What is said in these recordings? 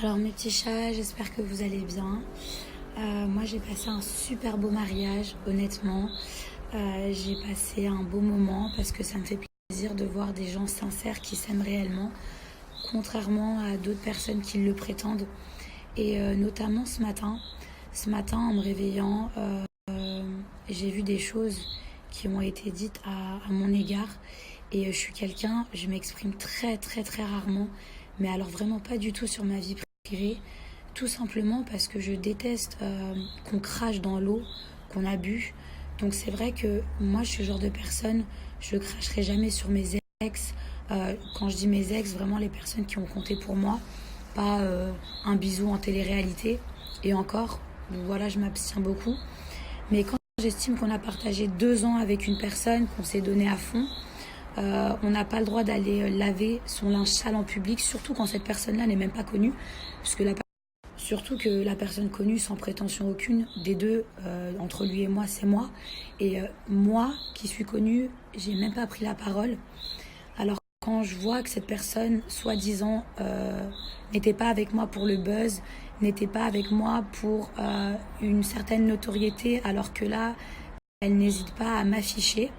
Alors mes petits chats, j'espère que vous allez bien. Moi j'ai passé un super beau mariage, honnêtement. J'ai passé un beau moment parce que ça me fait plaisir de voir des gens sincères qui s'aiment réellement, contrairement à d'autres personnes qui le prétendent. Et notamment ce matin. Ce matin en me réveillant, j'ai vu des choses qui ont été dites à mon égard. Et je suis quelqu'un, je m'exprime très très très rarement, mais alors vraiment pas du tout sur ma vie privée, tout simplement parce que je déteste qu'on crache dans l'eau qu'on a bu. Donc c'est vrai que moi je suis le genre de personne, je ne cracherai jamais sur mes ex. Quand je dis mes ex, vraiment les personnes qui ont compté pour moi, pas un bisou en télé-réalité. Et encore, voilà, je m'abstiens beaucoup. Mais quand j'estime qu'on a partagé 2 ans avec une personne, qu'on s'est donné à fond, on n'a pas le droit d'aller laver son linge sale en public, surtout quand cette personne-là n'est même pas connue. Parce que surtout que la personne connue, sans prétention aucune, des deux, entre lui et moi, c'est moi. Et moi, qui suis connue, j'ai même pas pris la parole. Alors quand je vois que cette personne, soi-disant, n'était pas avec moi pour le buzz, n'était pas avec moi pour une certaine notoriété, alors que là, elle n'hésite pas à m'afficher.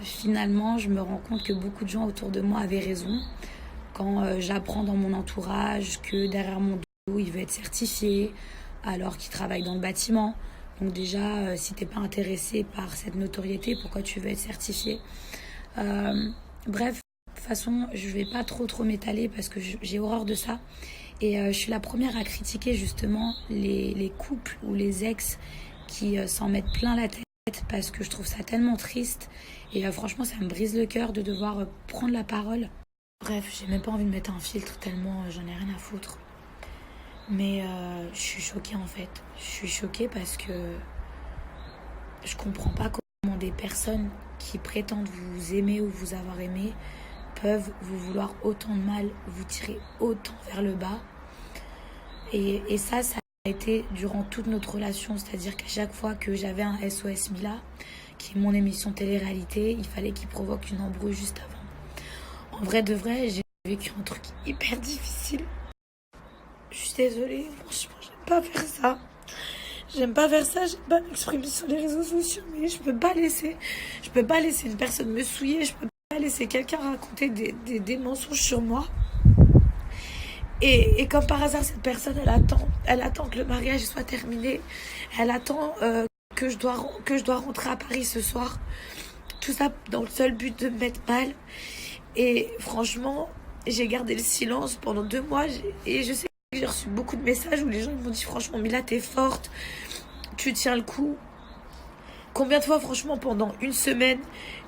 Finalement, je me rends compte que beaucoup de gens autour de moi avaient raison. Quand j'apprends dans mon entourage que derrière mon dos, il veut être certifié, alors qu'il travaille dans le bâtiment. Donc déjà, si t'es pas intéressé par cette notoriété, pourquoi tu veux être certifié? Bref, de toute façon, je vais pas trop m'étaler parce que j'ai horreur de ça. Et je suis la première à critiquer justement les couples ou les ex qui s'en mettent plein la tête parce que je trouve ça tellement triste. Et franchement, ça me brise le cœur de devoir prendre la parole. Bref, j'ai même pas envie de mettre un filtre tellement j'en ai rien à foutre. Mais je suis choquée en fait. Je suis choquée parce que je comprends pas comment des personnes qui prétendent vous aimer ou vous avoir aimé peuvent vous vouloir autant de mal, vous tirer autant vers le bas. Et ça a été durant toute notre relation. C'est-à-dire qu'à chaque fois que j'avais un SOS Mila, qui est mon émission télé-réalité, il fallait qu'il provoque une embrouille juste avant. En vrai de vrai, j'ai vécu un truc hyper difficile. Je suis désolée, franchement, j'aime pas faire ça. J'aime pas m'exprimer sur les réseaux sociaux, mais je peux pas laisser une personne me souiller, je peux pas laisser quelqu'un raconter des mensonges sur moi. Et comme par hasard, cette personne, elle attend que le mariage soit terminé, elle attend que je dois rentrer à Paris ce soir. Tout ça dans le seul but de me mettre mal. Et franchement, j'ai gardé le silence pendant 2 mois. Et je sais que j'ai reçu beaucoup de messages où les gens m'ont dit franchement, Mila, t'es forte, tu tiens le coup. Combien de fois, franchement, pendant une semaine,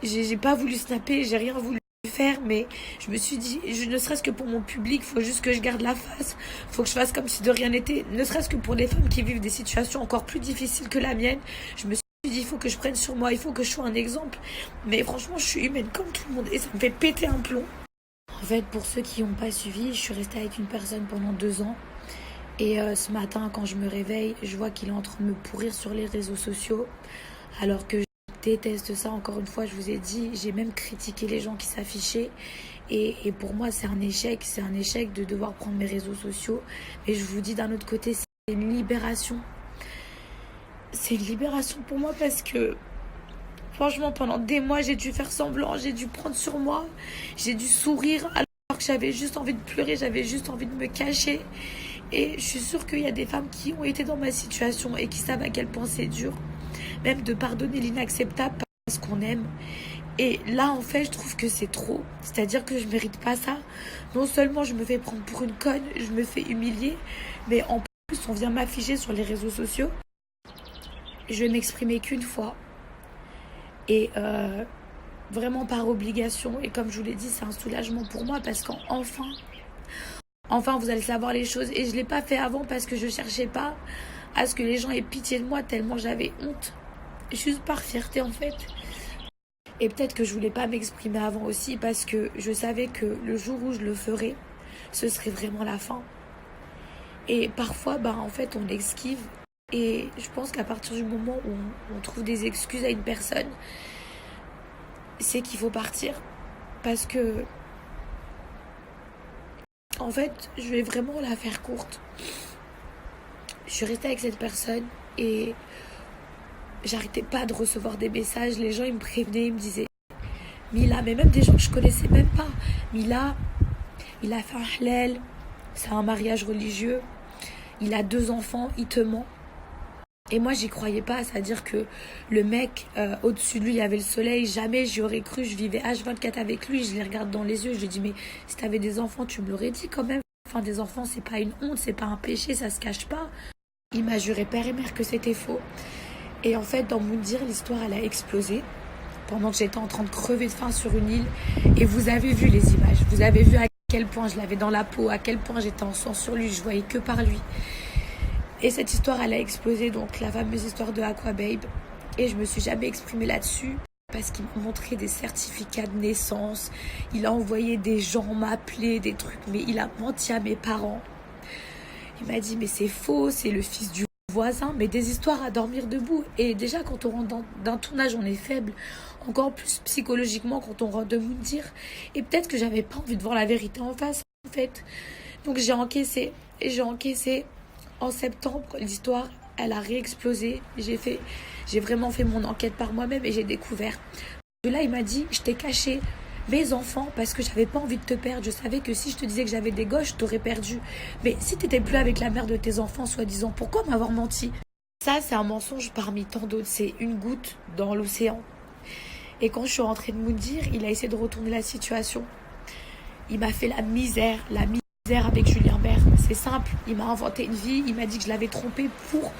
j'ai pas voulu snapper, j'ai rien voulu faire, mais je me suis dit, ne serait-ce que pour mon public, faut juste que je garde la face, faut que je fasse comme si de rien n'était, ne serait-ce que pour les femmes qui vivent des situations encore plus difficiles que la mienne. Je me suis dit, il faut que je prenne sur moi, il faut que je sois un exemple. Mais franchement, je suis humaine comme tout le monde et ça me fait péter un plomb. En fait, pour ceux qui n'ont pas suivi, je suis restée avec une personne pendant 2 ans. Et ce matin, quand je me réveille, je vois qu'il est en train de me pourrir sur les réseaux sociaux. Alors que je déteste ça, encore une fois, je vous ai dit, j'ai même critiqué les gens qui s'affichaient. Et pour moi, c'est un échec de devoir prendre mes réseaux sociaux. Mais je vous dis d'un autre côté, c'est une libération. C'est une libération pour moi parce que franchement, pendant des mois, j'ai dû faire semblant, j'ai dû prendre sur moi, j'ai dû sourire alors que j'avais juste envie de pleurer, j'avais juste envie de me cacher. Et je suis sûre qu'il y a des femmes qui ont été dans ma situation et qui savent à quel point c'est dur. Même de pardonner l'inacceptable parce qu'on aime. Et là, en fait, je trouve que c'est trop. C'est-à-dire que je mérite pas ça. Non seulement je me fais prendre pour une conne, je me fais humilier, mais en plus, on vient m'afficher sur les réseaux sociaux. Je vais m'exprimer qu'une fois. Et vraiment par obligation. Et comme je vous l'ai dit, c'est un soulagement pour moi parce qu'enfin, vous allez savoir les choses. Et je l'ai pas fait avant parce que je cherchais pas à ce que les gens aient pitié de moi tellement j'avais honte. Juste par fierté en fait. Et peut-être que je voulais pas m'exprimer avant aussi parce que je savais que le jour où je le ferais, ce serait vraiment la fin. Et parfois, en fait, on esquive. Et je pense qu'à partir du moment où on trouve des excuses à une personne, c'est qu'il faut partir. Parce que, En fait, je vais vraiment la faire courte. Je suis restée avec cette personne et j'arrêtais pas de recevoir des messages. Les gens, ils me prévenaient, ils me disaient Mila, mais même des gens que je connaissais même pas. Mila, il a fait un halal, c'est un mariage religieux. Il a 2 enfants, il te ment. Et moi, j'y croyais pas. C'est-à-dire que le mec, au-dessus de lui, il y avait le soleil. Jamais j'y aurais cru. Je vivais H24 avec lui. Je les regarde dans les yeux. Je lui dis, mais si t'avais des enfants, tu me l'aurais dit quand même. Enfin, des enfants, c'est pas une honte, c'est pas un péché, ça se cache pas. Il m'a juré père et mère que c'était faux. Et en fait, dans Moundir, l'histoire, elle a explosé. Pendant que j'étais en train de crever de faim sur une île. Et vous avez vu les images. Vous avez vu à quel point je l'avais dans la peau, à quel point j'étais en sang sur lui. Je voyais que par lui. Et cette histoire, elle a explosé, donc la fameuse histoire de Aquababe. Et je me suis jamais exprimée là-dessus parce qu'il m'a montré des certificats de naissance. Il a envoyé des gens m'appeler, des trucs, mais il a menti à mes parents. Il m'a dit, mais c'est faux, c'est le fils du voisin, mais des histoires à dormir debout. Et déjà, quand on rentre d'un tournage, on est faible. Encore plus psychologiquement quand on rentre de Moundir. Et peut-être que j'avais pas envie de voir la vérité en face, en fait. Donc j'ai encaissé. Et j'ai encaissé. En septembre, l'histoire, elle a réexplosé. J'ai vraiment fait mon enquête par moi-même et j'ai découvert. De là, il m'a dit, je t'ai caché mes enfants parce que j'avais pas envie de te perdre. Je savais que si je te disais que j'avais des gosses, je t'aurais perdu. Mais si t'étais plus avec la mère de tes enfants, soi-disant, pourquoi m'avoir menti? Ça, c'est un mensonge parmi tant d'autres. C'est une goutte dans l'océan. Et quand je suis rentrée de Moundir, il a essayé de retourner la situation. Il m'a fait la misère avec Julien Bert. C'est simple, il m'a inventé une vie, il m'a dit que je l'avais trompé pour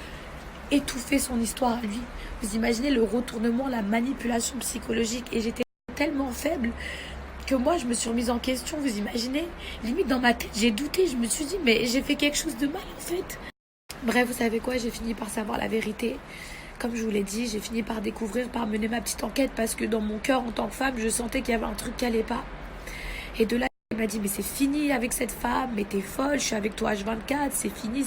étouffer son histoire à lui. Vous imaginez le retournement, la manipulation psychologique. Et j'étais tellement faible que moi, je me suis remise en question, vous imaginez. Limite, dans ma tête, j'ai douté, je me suis dit, mais j'ai fait quelque chose de mal, en fait. Bref, vous savez quoi, j'ai fini par savoir la vérité. Comme je vous l'ai dit, j'ai fini par découvrir, par mener ma petite enquête, parce que dans mon cœur, en tant que femme, je sentais qu'il y avait un truc qui allait pas. Et de là, il m'a dit, mais c'est fini avec cette femme, mais t'es folle, je suis avec toi H24, c'est fini.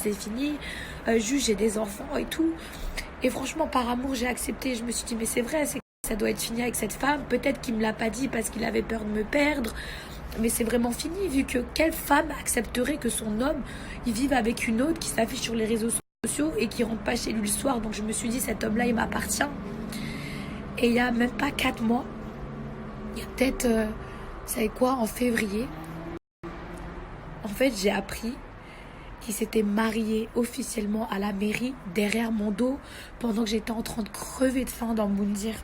Juste, j'ai des enfants et tout. Et franchement, par amour, j'ai accepté. Je me suis dit, mais c'est vrai, ça doit être fini avec cette femme. Peut-être qu'il me l'a pas dit parce qu'il avait peur de me perdre. Mais c'est vraiment fini, vu que quelle femme accepterait que son homme, il vive avec une autre qui s'affiche sur les réseaux sociaux et qui rentre pas chez lui le soir. Donc je me suis dit, cet homme-là, il m'appartient. Et il y a même pas 4 mois, il y a peut-être... vous savez quoi, en février, en fait, j'ai appris qu'il s'était marié officiellement à la mairie derrière mon dos pendant que j'étais en train de crever de faim dans Moundir.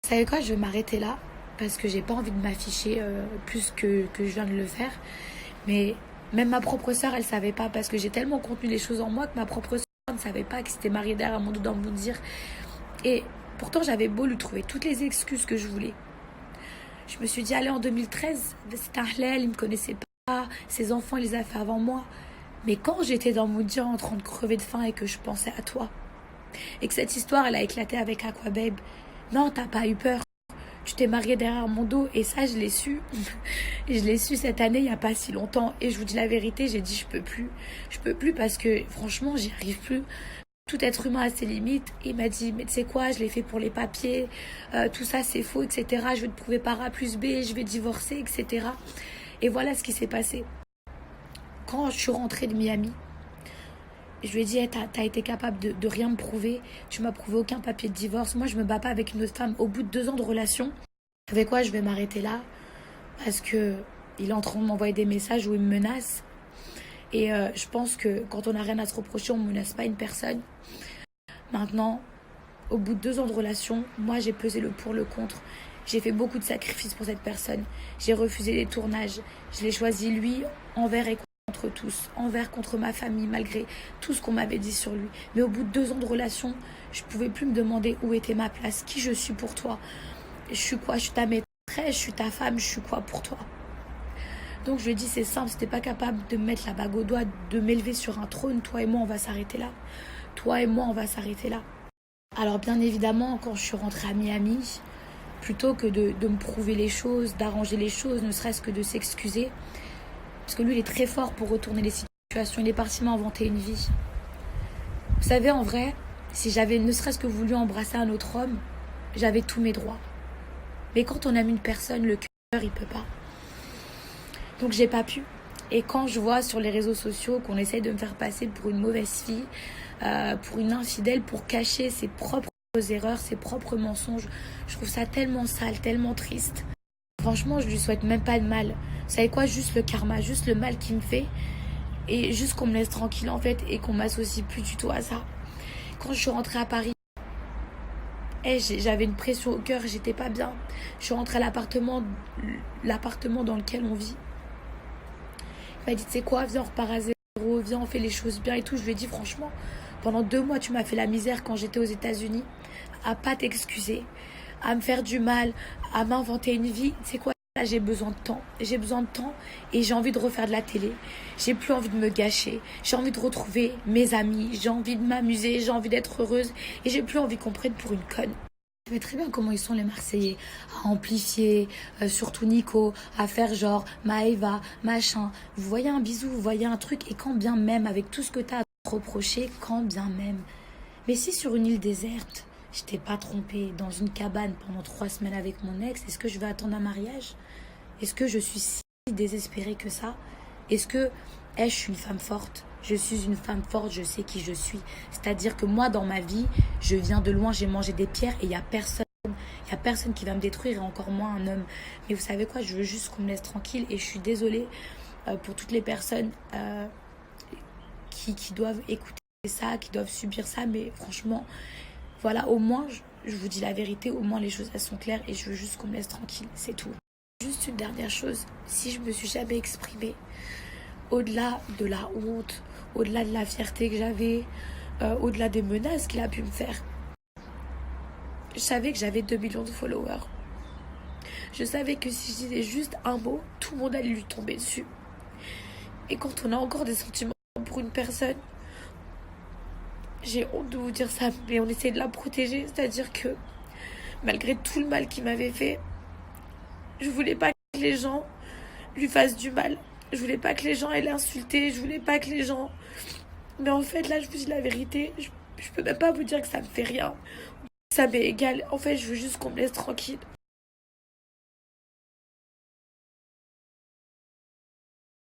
Vous savez quoi, je vais m'arrêter là parce que j'ai pas envie de m'afficher plus que je viens de le faire. Mais même ma propre sœur, elle savait pas parce que j'ai tellement contenu les choses en moi que ma propre sœur ne savait pas qu'il s'était marié derrière mon dos dans Moundir. Et pourtant, j'avais beau lui trouver toutes les excuses que je voulais. Je me suis dit, allez, en 2013, c'était un halal, il me connaissait pas, ses enfants, il les a fait avant moi. Mais quand j'étais dans Moundir en train de crever de faim et que je pensais à toi, et que cette histoire, elle a éclaté avec Aquababe, non, t'as pas eu peur. Tu t'es mariée derrière mon dos, et ça, je l'ai su. Et je l'ai su cette année, il n'y a pas si longtemps. Et je vous dis la vérité, j'ai dit, je peux plus. Je peux plus parce que, franchement, j'y arrive plus. Tout être humain a ses limites. Il m'a dit, mais tu sais quoi, je l'ai fait pour les papiers, tout ça c'est faux, etc. Je vais te prouver par A plus B, je vais divorcer, etc. Et voilà ce qui s'est passé. Quand je suis rentrée de Miami, je lui ai dit, hey, t'as été capable de rien me prouver, tu m'as prouvé aucun papier de divorce, moi je me bats pas avec une autre femme au bout de 2 ans de relation. Vous savez quoi, je vais m'arrêter là, parce que il est en train de m'envoyer des messages où il me menace. Et je pense que quand on n'a rien à se reprocher, on ne menace pas une personne. Maintenant, au bout de 2 ans de relation, moi j'ai pesé le pour, le contre. J'ai fait beaucoup de sacrifices pour cette personne. J'ai refusé les tournages. Je l'ai choisi lui envers et contre tous. Envers contre ma famille, malgré tout ce qu'on m'avait dit sur lui. Mais au bout de 2 ans de relation, je ne pouvais plus me demander où était ma place, qui je suis pour toi. Je suis quoi? Je suis ta maîtresse, je suis ta femme, je suis quoi pour toi? Donc je lui ai dit, c'est simple, si t'es pas capable de me mettre la bague au doigt, de m'élever sur un trône, toi et moi on va s'arrêter là. Toi et moi on va s'arrêter là. Alors bien évidemment, quand je suis rentrée à Miami, plutôt que de me prouver les choses, d'arranger les choses, ne serait-ce que de s'excuser, parce que lui il est très fort pour retourner les situations, il est parti m'inventer une vie. Vous savez, en vrai, si j'avais ne serait-ce que voulu embrasser un autre homme, j'avais tous mes droits. Mais quand on aime une personne, le cœur il peut pas. Donc j'ai pas pu. Et quand je vois sur les réseaux sociaux qu'on essaye de me faire passer pour une mauvaise fille, pour une infidèle, pour cacher ses propres erreurs, ses propres mensonges, je trouve ça tellement sale, tellement triste. Franchement, je lui souhaite même pas de mal. Vous savez quoi? Juste le karma, juste le mal qu'il me fait. Et juste qu'on me laisse tranquille en fait et qu'on m'associe plus du tout à ça. Quand je suis rentrée à Paris, j'avais une pression au cœur, j'étais pas bien. Je suis rentrée à l'appartement dans lequel on vit. Il m'a dit, tu sais quoi, viens, on repart à zéro, viens, on fait les choses bien et tout. Je lui ai dit, franchement, pendant 2 mois, tu m'as fait la misère quand j'étais aux États-Unis, à pas t'excuser, à me faire du mal, à m'inventer une vie. Tu sais quoi, là, j'ai besoin de temps. J'ai besoin de temps et j'ai envie de refaire de la télé. J'ai plus envie de me gâcher. J'ai envie de retrouver mes amis. J'ai envie de m'amuser. J'ai envie d'être heureuse. Et j'ai plus envie qu'on prenne pour une conne. Je sais très bien comment ils sont les Marseillais, à amplifier, surtout Nico, à faire genre Maëva, machin. Vous voyez un bisou, vous voyez un truc, et quand bien même, avec tout ce que t'as à te reprocher, quand bien même. Mais si sur une île déserte, je t'ai pas trompé, dans une cabane pendant 3 semaines avec mon ex, est-ce que je vais attendre un mariage? Est-ce que je suis si désespérée que ça? Est-ce que, je suis une femme forte? Je suis une femme forte, je sais qui je suis. C'est-à-dire que moi, dans ma vie, je viens de loin, j'ai mangé des pierres et il n'y a personne. Il n'y a personne qui va me détruire et encore moins un homme. Mais vous savez quoi, je veux juste qu'on me laisse tranquille et je suis désolée pour toutes les personnes qui doivent écouter ça, qui doivent subir ça. Mais franchement, voilà, au moins, je vous dis la vérité, au moins les choses elles sont claires et je veux juste qu'on me laisse tranquille, c'est tout. Juste une dernière chose, si je me suis jamais exprimée, au-delà de la honte, au-delà de la fierté que j'avais, au-delà des menaces qu'il a pu me faire, je savais que j'avais 2 millions de followers. Je savais que si je disais juste un mot, tout le monde allait lui tomber dessus. Et quand on a encore des sentiments pour une personne, j'ai honte de vous dire ça, mais on essaie de la protéger. C'est-à-dire que malgré tout le mal qu'il m'avait fait, je voulais pas que les gens lui fassent du mal. Je voulais pas que les gens aient l'insulté. Je voulais pas que les gens... Mais en fait, là, je vous dis la vérité. Je peux même pas vous dire que ça me fait rien. Ça m'est égal. En fait, je veux juste qu'on me laisse tranquille.